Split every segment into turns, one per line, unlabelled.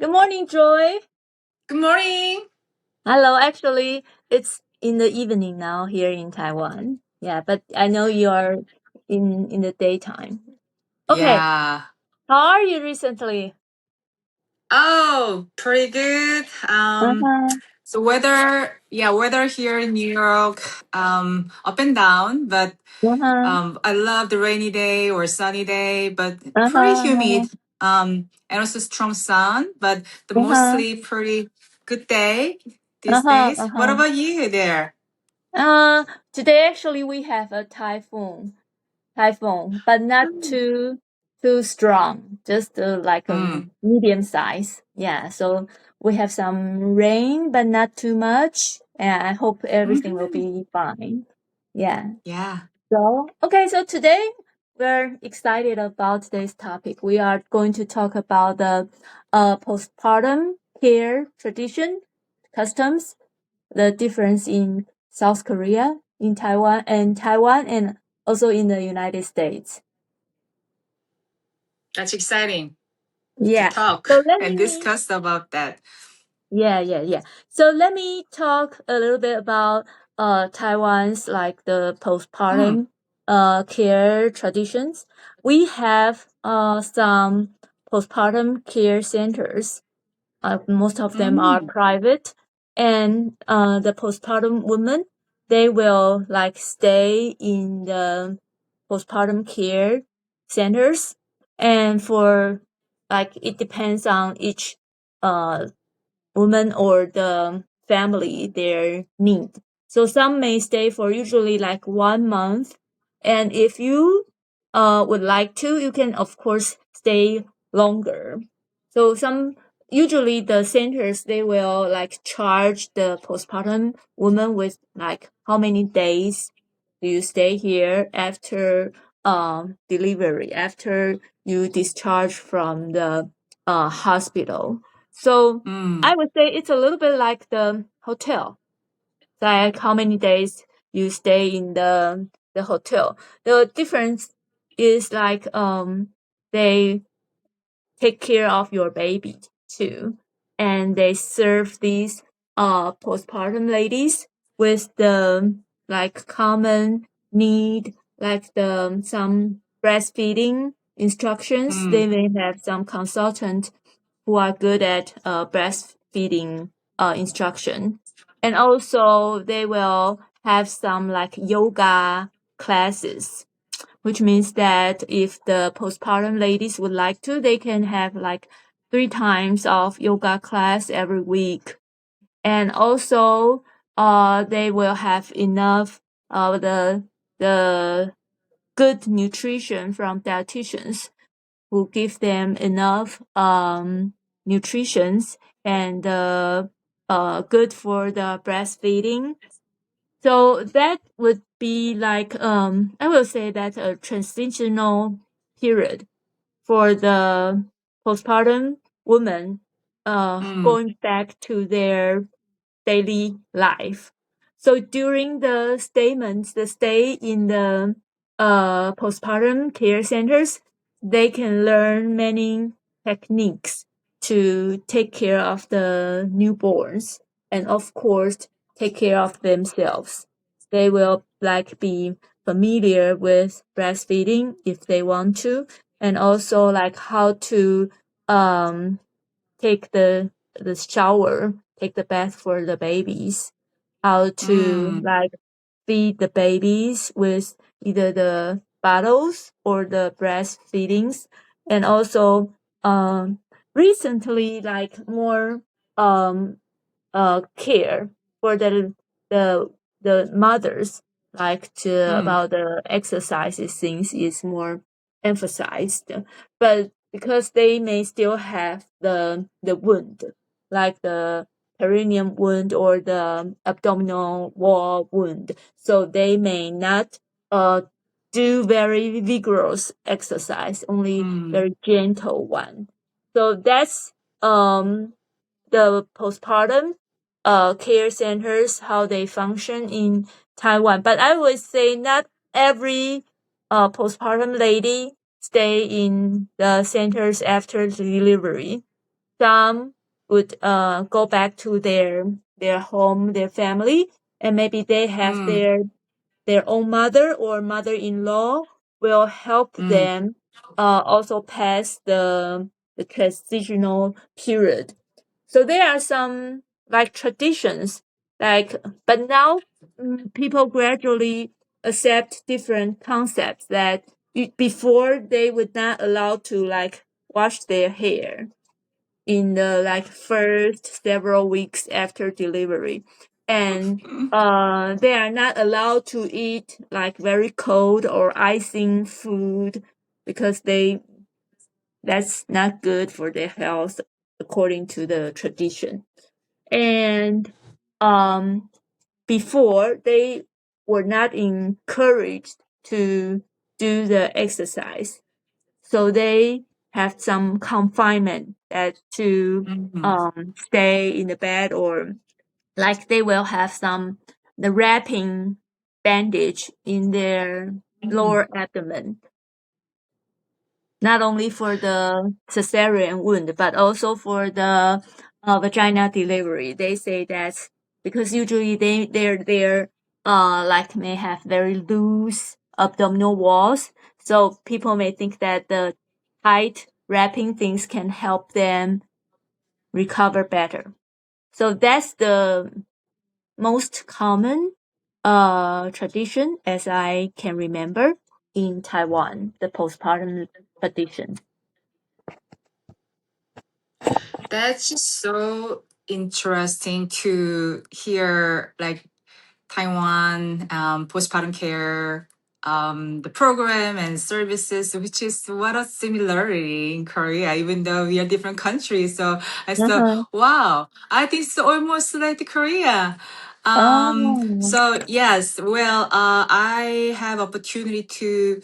Good morning, Joy.
Good morning.
Hello. Actually, it's in the evening now here in Taiwan. Yeah, but I know you're in the daytime. Okay.
Yeah.
How are you recently?
Oh, pretty good. So weather here in New York, up and down, but I love the rainy day or sunny day, but pretty humid. And also strong sun, but the mostly pretty good day these days. What about you there?
Today actually we have a typhoon, but not too strong, just like a medium size. Yeah, so we have some rain, but not too much. And I hope everything will be fine. Yeah.
Yeah.
So today we're excited about today's topic. We are going to talk about the postpartum care tradition, customs, the difference in South Korea, in Taiwan, and also in the United States.
That's exciting.
Yeah.
To talk and discuss about that.
Yeah. So let me talk a little bit about Taiwan's like the postpartum care traditions. We have some postpartum care centers. Most of them are private, and the postpartum women, they will like stay in the postpartum care centers, and for like it depends on each woman or the family, their need. So some may stay for usually like 1 month, and if you would like to, you can of course stay longer. So usually the centers, they will like charge the postpartum woman with like how many days do you stay here after delivery, after you discharge from the hospital. So I would say it's a little bit like the hotel, like how many days you stay in the hotel. The difference is like they take care of your baby too, and they serve these postpartum ladies with the like common need, like the some breastfeeding instructions. They may have some consultant who are good at breastfeeding instruction, and also they will have some like yoga classes, which means that if the postpartum ladies would like to, they can have like 3 times of yoga class every week. And also, they will have enough of the good nutrition from dietitians who give them enough nutritions and good for the breastfeeding. So that would be like I will say that's a transitional period for the postpartum woman going back to their daily life. So during the stay in the postpartum care centers, they can learn many techniques to take care of the newborns, and of course take care of themselves. They will like be familiar with breastfeeding if they want to, and also like how to take the shower, take the bath for the babies, how to like feed the babies with either the bottles or the breastfeedings, and also recently like more care for the mothers, like about the exercises things is more emphasized, but because they may still have the wound, like the perineum wound or the abdominal wall wound, so they may not do very vigorous exercise, only very gentle one. So that's the postpartum care centers, how they function in Taiwan. But I would say not every postpartum lady stay in the centers after delivery. some would go back to their home, their family, and maybe they have their own mother or mother-in-law will help them also pass the transitional period. So there are some like traditions, but now people gradually accept different concepts that before they would not allow to like wash their hair in the like first several weeks after delivery, and they are not allowed to eat like very cold or icing food because that's not good for their health according to the tradition. And before they were not encouraged to do the exercise, so they have some confinement to stay in the bed, or like they will have the wrapping bandage in their lower abdomen, not only for the cesarean wound, but also for the vagina delivery. They say that because usually they're like may have very loose abdominal walls, so people may think that the tight wrapping things can help them recover better. So that's the most common tradition as I can remember in Taiwan, the postpartum tradition.
That's just so interesting to hear, like Taiwan postpartum care, the program and services, which is what a similarity in Korea, even though we are different countries. So I thought, wow, I think it's almost like Korea. So yes, well, I have opportunity to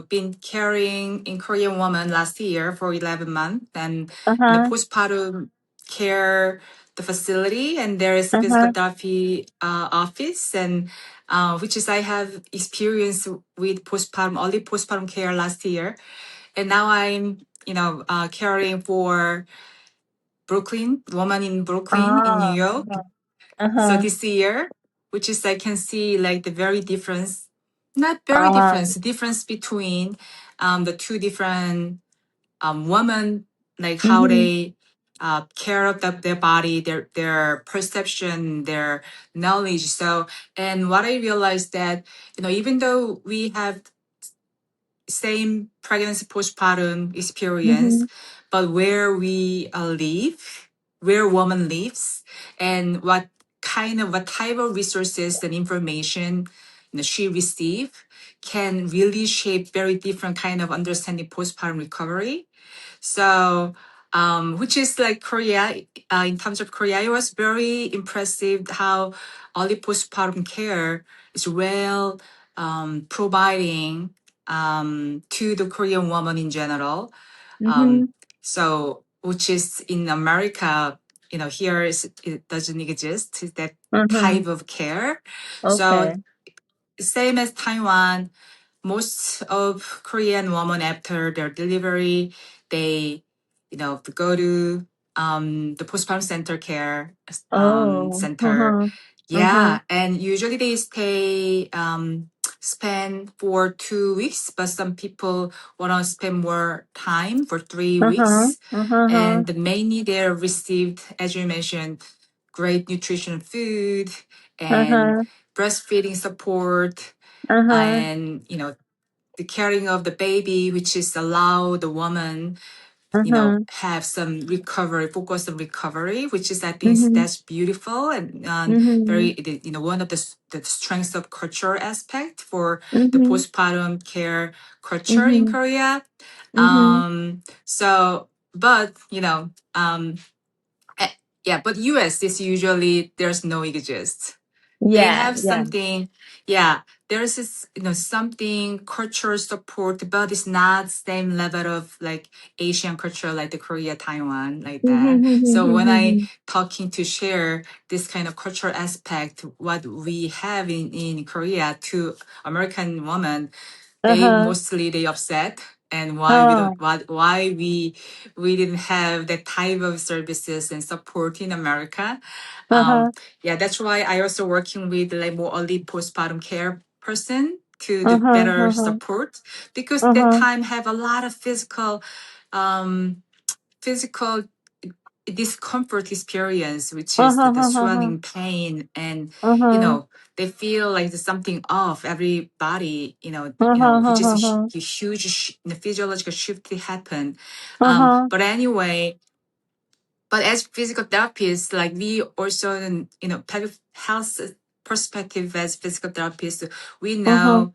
been caring in Korean woman last year for 11 months, and postpartum care, the facility, and there is physical therapy office, and which is I have experience with early postpartum care last year, and now I'm caring for woman in Brooklyn in New York. So this year, which is I can see like the difference between the two different women, like how they care of their body, their perception, their knowledge. So, and what I realized that even though we have same pregnancy postpartum experience, but where we live, where woman lives, and what type of resources and information she receive can really shape very different kind of understanding postpartum recovery. So, which is like Korea, in terms of Korea, it was very impressive how early postpartum care is well providing to the Korean woman in general. So, which is in America, here it doesn't exist, that type of care. So, same as Taiwan, most of Korean women after their delivery, they, go to the postpartum center care center. Yeah, and usually they spend for 2 weeks, but some people want to spend more time for 3 weeks. And mainly they received, as you mentioned, great nutrition food and breastfeeding support, and the caring of the baby, which is allow the woman have some recovery, focus on recovery, which is I think that's beautiful and very one of the strengths of cultural aspect for the postpartum care culture in Korea. So but but US is usually there's no exist. They have something, there's this, something cultural support, but it's not same level of like Asian culture, like the Korea, Taiwan, like that. So when I talking to share this kind of cultural aspect, what we have in Korea to American women, they mostly they upset and why we didn't have that type of services and support in America. That's why I also working with like more early postpartum care person to do better support, because that time have a lot of physical discomfort experience, which is the swelling pain, and they feel like there's something off everybody, which is a huge physiological shift to happen. But anyway, but as physical therapists, like we also, pelvic health perspective as physical therapists, we know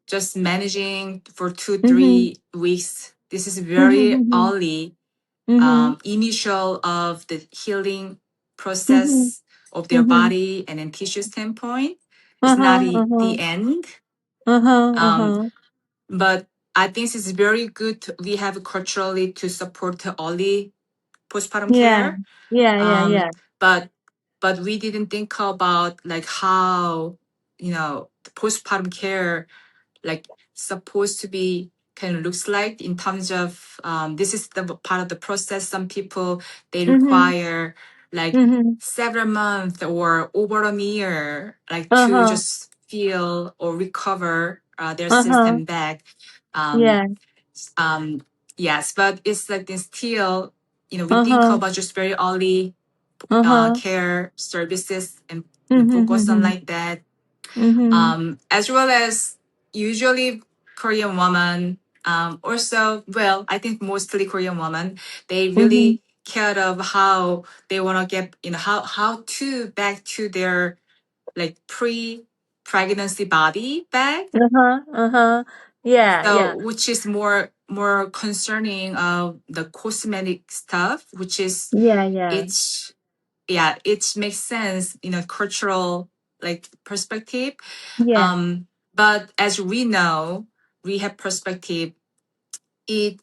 just managing for 2-3 weeks, this is very early initial of the healing process of their body and then tissue standpoint. It's not the end. But I think it's very good we have culturally to support the early postpartum care. But we didn't think about like how, the postpartum care like supposed to be kind of looks like in terms of this is the part of the process. Some people they require like several months or over a year, like to just feel or recover their system back. Yes, but it's like this still, we think about just very early care services and focus on like that. As well as usually Korean women, also, well, I think mostly Korean women, they really care of how they want to get, how to back to their like pre-pregnancy body back. Which is more concerning of the cosmetic stuff, which is it makes sense in a cultural like perspective. But as we know, we have perspective. We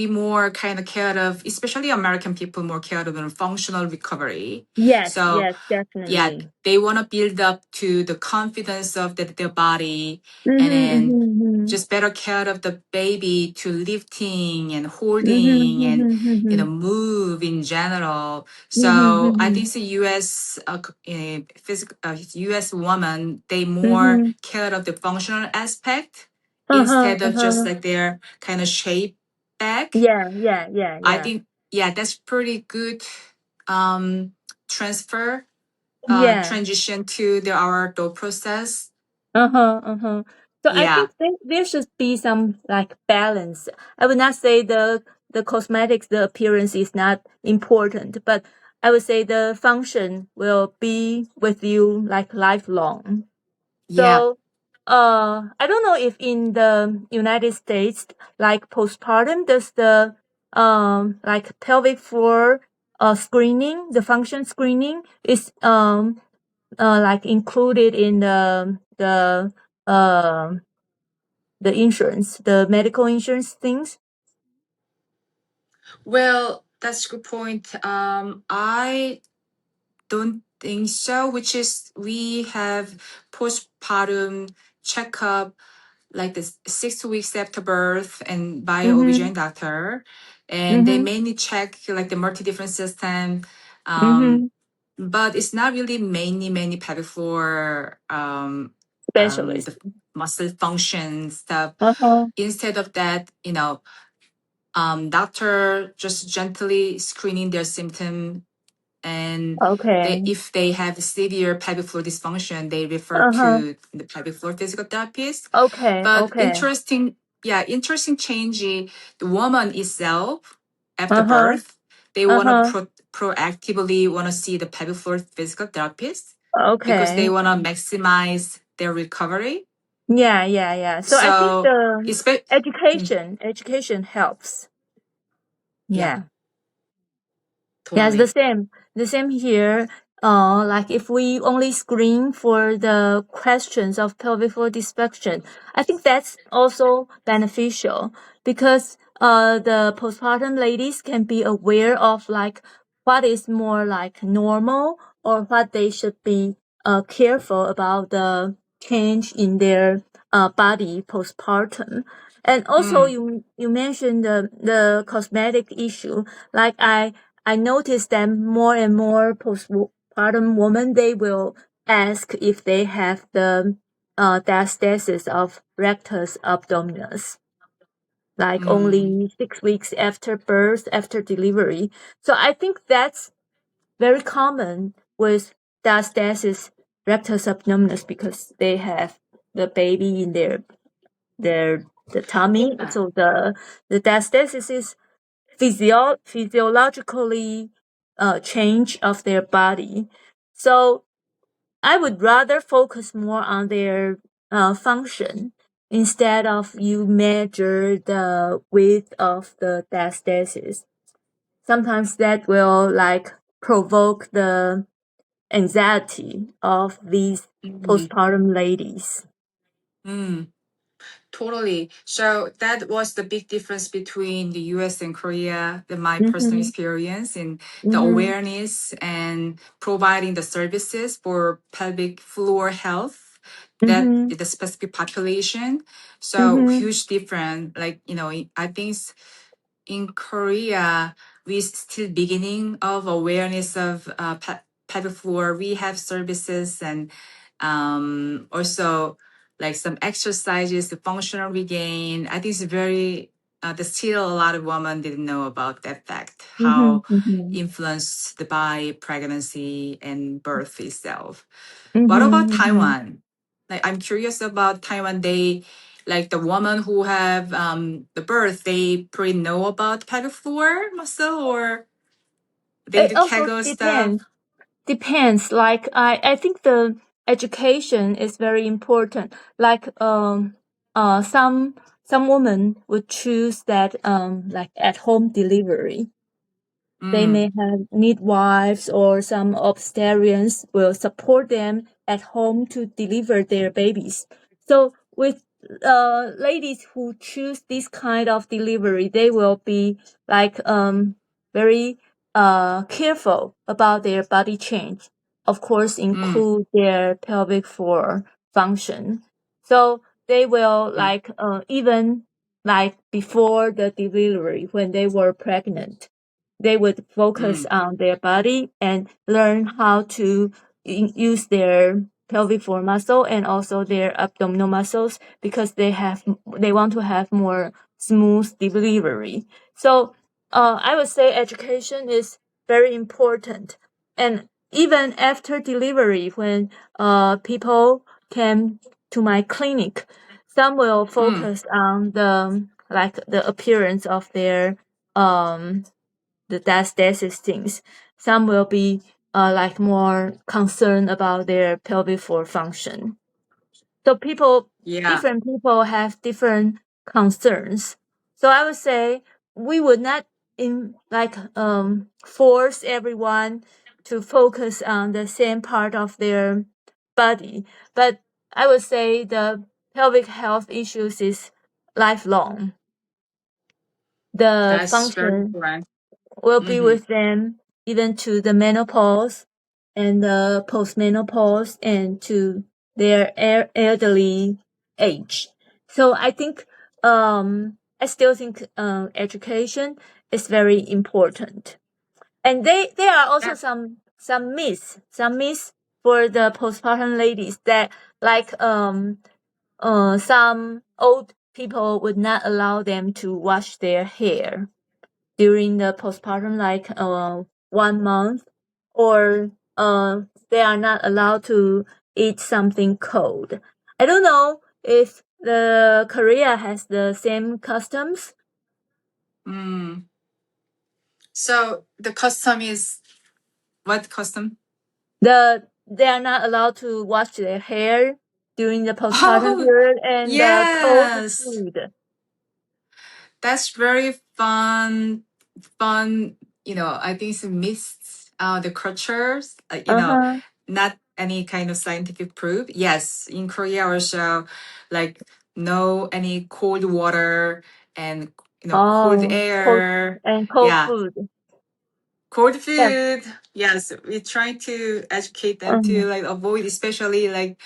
more kind of care of, especially American people, more care of functional recovery.
Definitely.
They want to build up to the confidence of their body, and then just better care of the baby to lifting and holding and move in general. So I think the U.S. U.S. woman, they more care of the functional aspect instead of just like their kind of shape back. I think that's pretty good transfer. Transition to our thought process.
So I think there should be some like balance. I would not say the cosmetics, the appearance is not important, but I would say the function will be with you like lifelong. So I don't know if in the United States, like postpartum, does the like pelvic floor screening, the function screening is like included in the insurance, the medical insurance things?
Well, that's a good point. I don't think so, which is we have postpartum checkup like the 6 weeks after birth and by OB/GYN doctor, and they mainly check like the multi-different system. But it's not really mainly pelvic floor
Specialist.
the muscle function stuff. Instead of that, doctor just gently screening their symptom, and if they have severe pelvic floor dysfunction, they refer to the pelvic floor physical therapist. But interesting change. The woman itself after birth, they want to proactively want to see the pelvic floor physical therapist because they want to maximize their recovery.
So I think the education helps.
Totally.
It's the same here. Like if we only screen for the questions of pelvic floor dysfunction, I think that's also beneficial because the postpartum ladies can be aware of like what is more like normal or what they should be careful about the change in their body postpartum. And also you mentioned the cosmetic issue. Like I noticed that more and more postpartum women, they will ask if they have the diastasis of rectus abdominis, like only 6 weeks after birth, after delivery. So I think that's very common with diastasis rectus abdominis because they have the baby in the tummy.
Yeah.
So the diastasis is physiologically change of their body. So I would rather focus more on their function instead of you measure the width of the diastasis. Sometimes that will like provoke the anxiety of these postpartum ladies.
Totally. So that was the big difference between the US and Korea, my personal experience in the awareness and providing the services for pelvic floor health, that the specific population. So huge difference. Like, I think in Korea, we're still beginning of awareness of pelvic floor rehab services and also like some exercises, the functional regain. I think it's very, there's still a lot of women didn't know about that fact, how influenced by pregnancy and birth itself. What about Taiwan? Like, I'm curious about Taiwan. They, like the woman who have the birth, they pretty know about pelvic floor muscle, or they
It
do
also
Kegel stuff?
depends. Like I think the education is very important. Like some women would choose that like at home delivery. They may have midwives or some obstetricians will support them at home to deliver their babies. So with ladies who choose this kind of delivery, they will be like very careful about their body change. Of course, include their pelvic floor function. So they will like even like before the delivery when they were pregnant, they would focus on their body and learn how to use their pelvic floor muscle and also their abdominal muscles because they want to have more smooth delivery. So I would say education is very important. And even after delivery, when people came to my clinic, some will focus on the appearance of their the diastasis things. Some will be like more concerned about their pelvic floor function. So different people have different concerns. So I would say we would not force everyone to focus on the same part of their body. But I would say the pelvic health issues is lifelong. The
That's very
function
correct.
will be with them even to the menopause and the postmenopause and to their elderly age. So I think I still think education is very important. And there are also some myths for the postpartum ladies that like some old people would not allow them to wash their hair during the postpartum, like 1 month, or they are not allowed to eat something cold. I don't know if the Korea has the same customs.
So the custom is what custom?
They are not allowed to wash their hair during the postpartum period and cold
Yes.
food.
That's very fun. I think it's missed the cultures, not any kind of scientific proof. Yes, in Korea also, like no any cold water and cold air.
Cold
Yeah,
food.
cold
Yeah.
food. Yes, we try to educate them to like avoid, especially like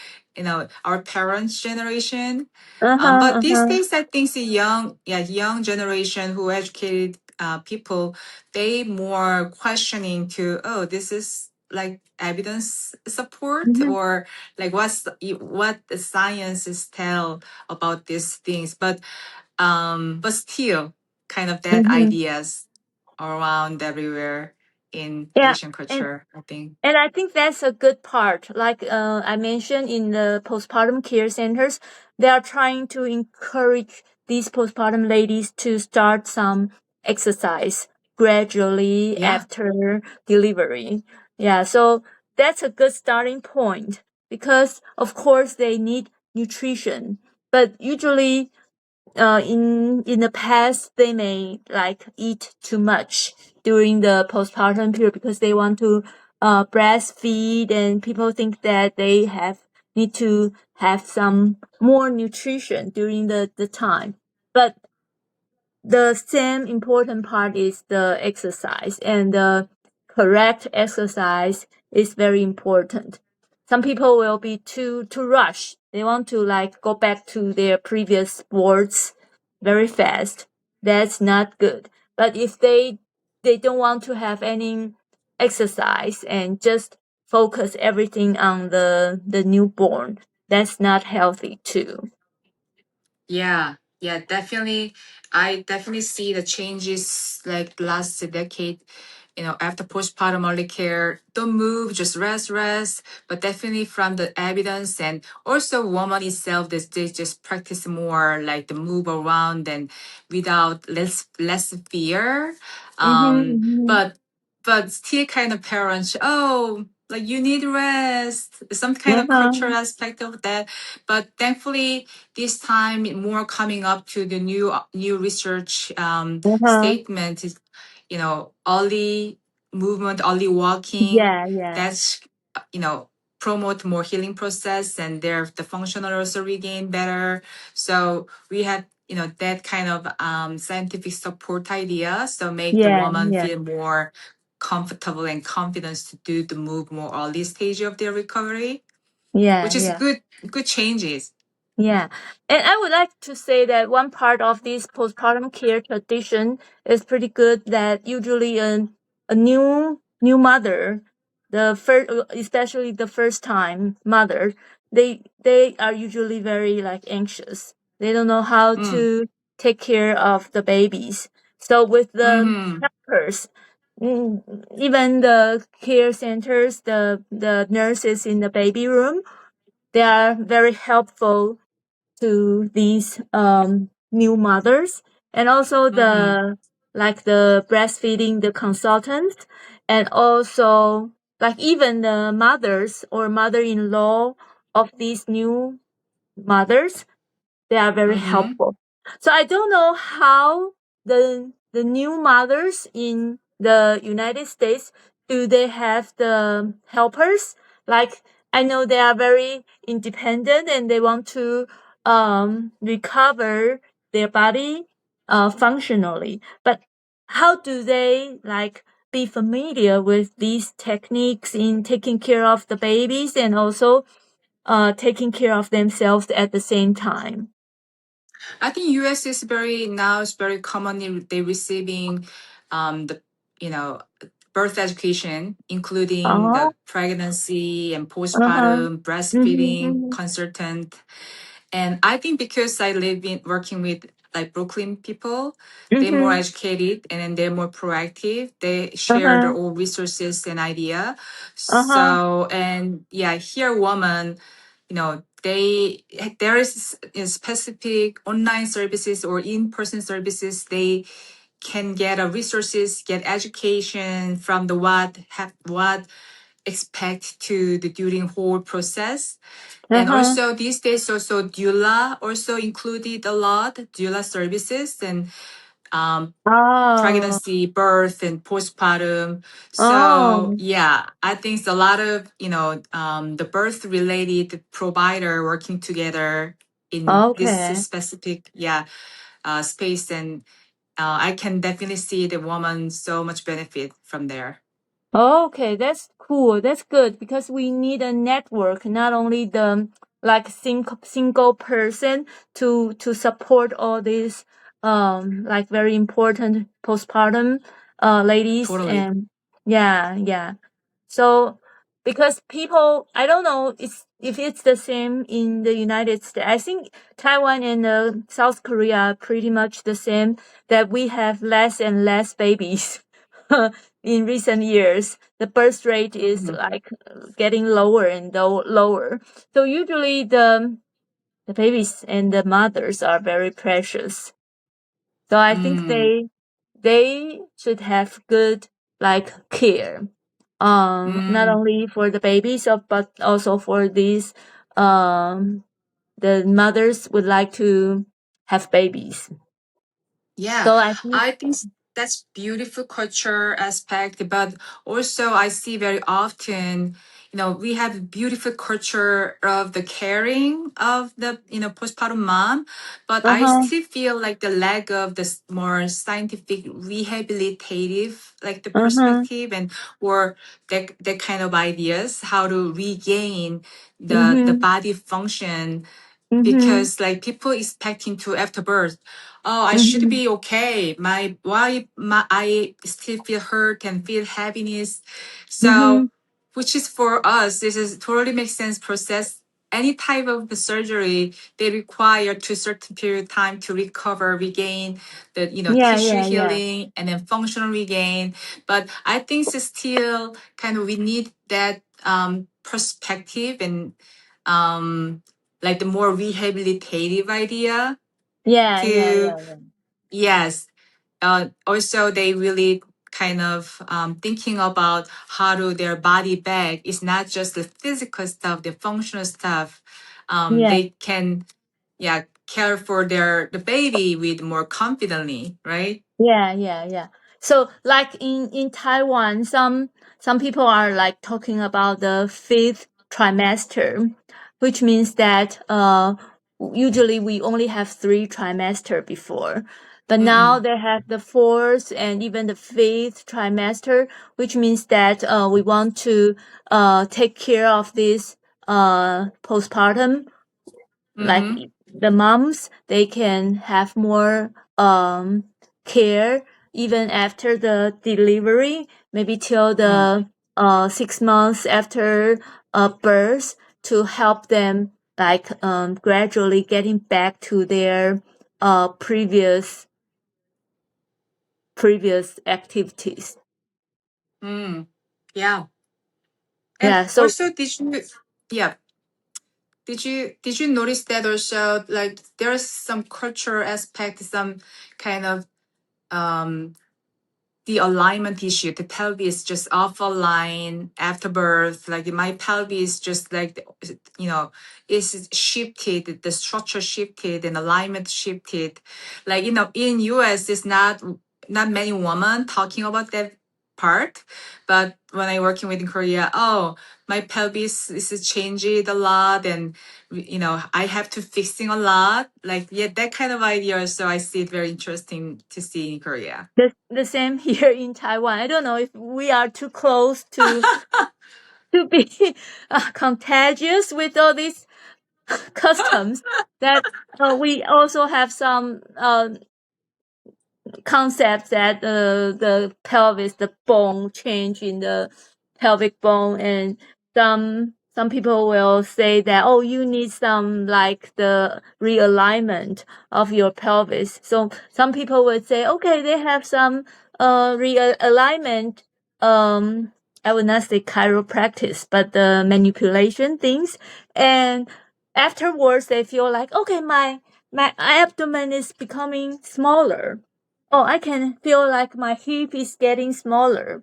our parents' generation. But these days, I think the young generation who educated people, they more questioning to, oh, this is like evidence support, or like what the sciences tell about these things. But still, kind of that ideas around everywhere in
Yeah.
Asian culture, I think.
And I think that's a good part. Like I mentioned in the postpartum care centers, they are trying to encourage these postpartum ladies to start some exercise gradually
Yeah.
after delivery. Yeah, so that's a good starting point because, of course, they need nutrition. But usually, in the past, they may like eat too much during the postpartum period because they want to breastfeed, and people think that they need to have some more nutrition during the time. But the same important part is the exercise, and the correct exercise is very important. Some people will be too rush. They want to like go back to their previous sports very fast. That's not good. But if they don't want to have any exercise and just focus everything on the newborn, that's not healthy too.
Yeah, definitely. I definitely see the changes like last decade. After postpartum early care, don't move, just rest. But definitely from the evidence, and also woman itself, they just practice more like the move around and without less fear. But still kind of parents, oh, like you need rest, some kind of cultural aspect of that. But thankfully, this time more coming up to the new research statement is, early movement, early walking.
Yeah.
That's promote more healing process, and the functional also regain better. So we had that kind of scientific support idea, so make the woman feel more comfortable and confidence to do the move more early stage of their recovery, which is good changes.
Yeah. And I would like to say that one part of this postpartum care tradition is pretty good, that usually a new mother, especially the first time mother, they are usually very like anxious. They don't know how to take care of the babies. So with the helpers, even the care centers, the nurses in the baby room, they are very helpful to these new mothers, and also the breastfeeding, the consultants, and also like even the mothers or mother-in-law of these new mothers, they are very helpful. So I don't know how the new mothers in the United States, do they have the helpers? Like I know they are very independent and they want to recover their body functionally. But how do they like be familiar with these techniques in taking care of the babies and also taking care of themselves at the same time?
I think US is very commonly they receiving the birth education, including the pregnancy and postpartum breastfeeding consultant. And I think because I live in working with like Brooklyn people, they're more educated and then they're more proactive. They share their own resources and idea. So and here woman, there is specific online services or in-person services. They can get resources, get education from the what expect to the during whole process. And also these days also doula also included a lot, doula services and pregnancy, birth, and postpartum. So I think it's a lot of the birth related provider working together in this specific space, and I can definitely see the woman so much benefit from there.
Okay, that's cool. That's good because we need a network, not only the like single person to support all these like very important postpartum ladies.
Totally.
And yeah. So because people, I don't know if it's the same in the United States. I think Taiwan and South Korea are pretty much the same, that we have less and less babies. In recent years, the birth rate is like getting lower and lower. So usually the babies and the mothers are very precious. So I think they should have good like care, not only for the babies but also for these the mothers would like to have babies.
Yeah,
So
I think that's beautiful culture aspect, but also I see very often, we have beautiful culture of the caring of the, postpartum mom, but I still feel like the lack of this more scientific rehabilitative, like the perspective and or that kind of ideas, how to regain the body function, because like people expecting to after birth, I should be okay. I still feel hurt and feel happiness. So, which is for us, this is totally makes sense. Process any type of the surgery, they require to certain period of time to recover, regain the tissue healing and then functional regain. But I think it's still kind of we need that perspective and like the more rehabilitative idea. Yes. Also, they really kind of thinking about how to their body back. It's not just the physical stuff, the functional stuff. They can, care for the baby with more confidently, right?
Yeah. So like in Taiwan, some people are like talking about the 5th trimester, which means that usually we only have 3 trimester before, but now they have the 4th and even the 5th trimester, which means that we want to take care of this postpartum, like the moms, they can have more care even after the delivery, maybe till the 6 months after birth, to help them like gradually getting back to their previous activities.
Yeah. And
So
also, did you notice that also, like there's some cultural aspect, some kind of the alignment issue, the pelvis just off a line after birth, like my pelvis just like is shifted, the structure shifted and alignment shifted, like in US it's not many women talking about that part, but when I working with in Korea, my pelvis is changing a lot and I have to fixing a lot, like that kind of idea. So I see it very interesting to see in Korea.
the same here in Taiwan. I don't know if we are too close to be contagious with all these customs, that we also have some concepts that the pelvis, the bone change in the pelvic bone, and some people will say that, you need some like the realignment of your pelvis. So some people would say, okay, they have some realignment, I would not say chiropractic, but the manipulation things, and afterwards they feel like, okay, my abdomen is becoming smaller. I can feel like my hip is getting smaller.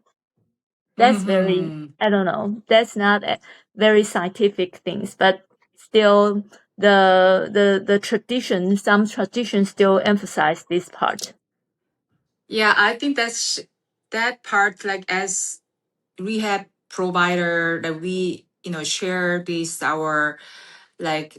That's very, I don't know, that's not a very scientific things, but still the tradition, some traditions still emphasize this part.
Yeah, I think that's that part, like as rehab provider, that we share this our like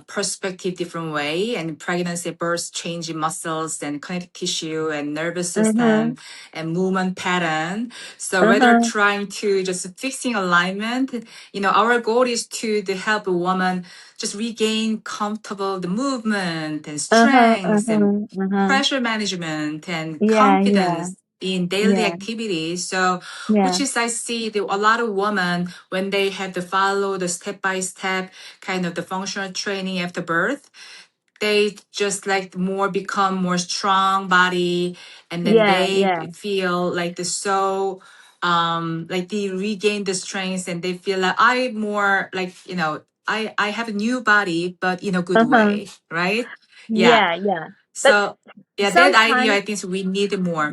perspective different way, and pregnancy births change in muscles and connective tissue and nervous system and movement pattern. So whether trying to just fixing alignment, our goal is to help a woman just regain comfortable the movement and strength and pressure management and confidence in daily activities. So which is I see a lot of women when they have to follow the step-by-step kind of the functional training after birth, they just like become more strong body, and then they feel like like they regain the strength, and they feel like I more like I have a new body but in a good way, right? So that idea I think we need more.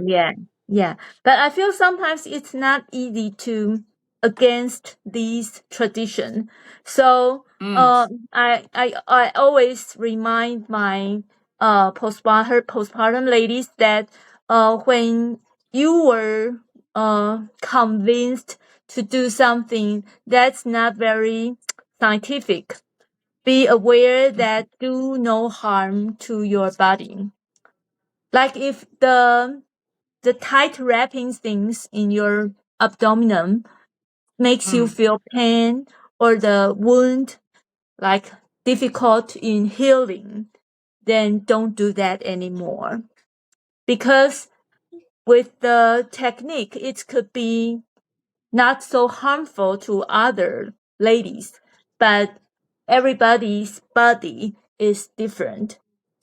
But I feel sometimes it's not easy to against these tradition. So I always remind my postpartum ladies that when you were convinced to do something that's not very scientific, be aware that do no harm to your body. Like if the tight wrapping things in your abdomen makes you feel pain, or the wound like difficult in healing, then don't do that anymore. Because with the technique, it could be not so harmful to other ladies, but everybody's body is different.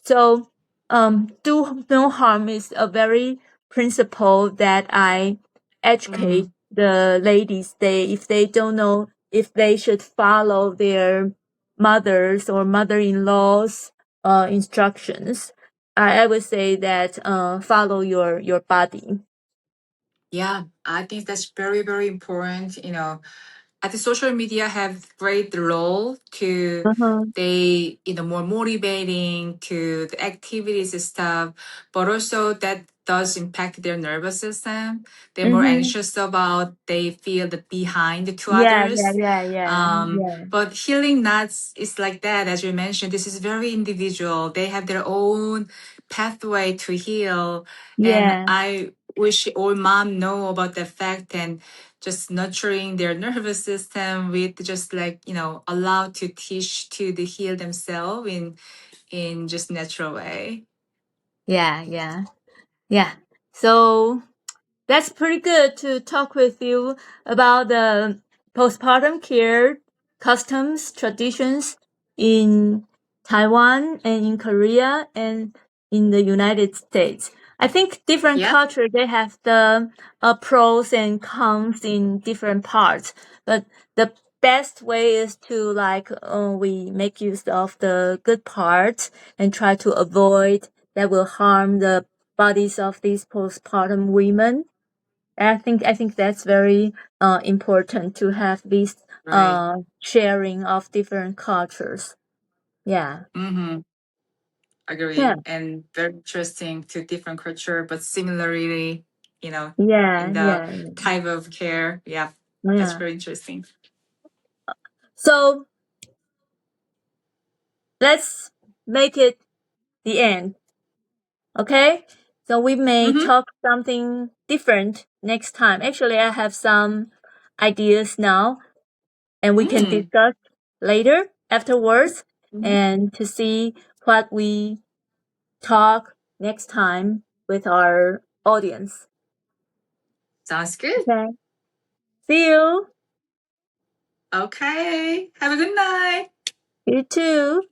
So do no harm is a very principle that I educate the ladies. If they don't know if they should follow their mothers or mother-in-law's instructions, I would say that follow your body.
Yeah, I think that's very, very important. I think social media have great role to they more motivating to the activities and stuff, but also that does impact their nervous system. They're more anxious about, they feel the behind to others. But healing nuts is like that, as you mentioned. This is very individual. They have their own pathway to heal, and I wish all mom know about the fact, and just nurturing their nervous system with just like allowed to teach to the heal themselves in just natural way.
So that's pretty good to talk with you about the postpartum care customs, traditions in Taiwan and in Korea and in the United States. I think different culture, they have the pros and cons in different parts, but the best way is to we make use of the good parts and try to avoid that will harm the bodies of these postpartum women. I think that's very important to have this sharing of different cultures.
Agree. And very interesting to different culture, but similarly, in the type of care. That's very interesting.
So let's make it the end. Okay? So we may talk something different next time. Actually, I have some ideas now, and we can discuss later afterwards and to see what we talk next time with our audience.
Sounds good.
Okay. See you.
Okay. Have a good night.
You too.